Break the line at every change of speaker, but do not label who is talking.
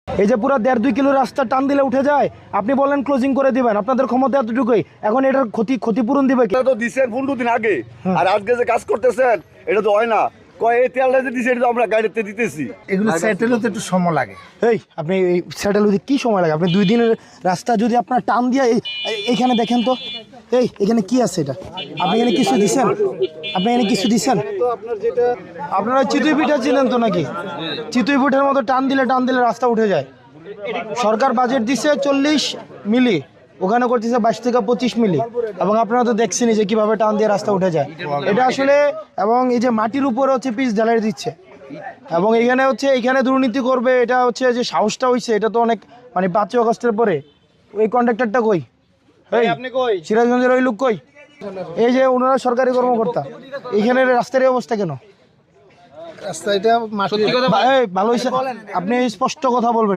এই যে পুরো 1.5-2 কিলো রাস্তা টান দিলে উঠে যায়, আপনি বলেন ক্লোজিং করে দিবেন, আপনাদের ক্ষমতা এতটুকুই। এখন এটার ক্ষতিপূরণ দিবে কি?
তো দিচ্ছেন 15 দিন আগে, আর আজকে যে কাজ করতেছেন এটা তো হয় না। কয় এই তেলটা যে দিচ্ছে এটা তো আমরা গাড়িতে দিতেছি।
এগুলো সেটেল হতে একটু সময় লাগে।
এই আপনি এই সেটেল হতে কী সময় লাগে? আপনি 2 দিনের রাস্তা যদি আপনার টান দিয়ে এইখানে দেখেন তো, এখানে কি আছে? এটা আপনি এখানে কিছু দিচ্ছেন? আপনি এখানে কিছু দিচ্ছেন? আপনারা চিতুই পিঠা ছিলেন তো নাকি? চিতুই পিঠার মতো টান দিলে রাস্তা উঠে যায়। সরকার বাজেট দিচ্ছে 40 মিলি, ওখানে করতেছে 22 থেকে 25 মিলি, এবং আপনারা তো দেখছেনই যে কীভাবে টান দিয়ে রাস্তা উঠে যায়। এটা আসলে, এবং এই যে মাটির উপরে হচ্ছে পিচ ঢালাই দিচ্ছে, এবং এইখানে দুর্নীতি করবে, এটা হচ্ছে যে সাহসটা হয়েছে, এটা তো অনেক, মানে 5 আগস্টের পরে। ওই কন্ট্রাক্টরটা কই? আপনি কই? সিরাজগঞ্জের ওই লোক কই? এই যে ওনারা সরকারি কর্মকর্তা, এইখানে রাস্তার এই অবস্থা কেন?
রাস্তা এটা
ভালো হয়েছে, আপনি স্পষ্ট কথা বলবেন।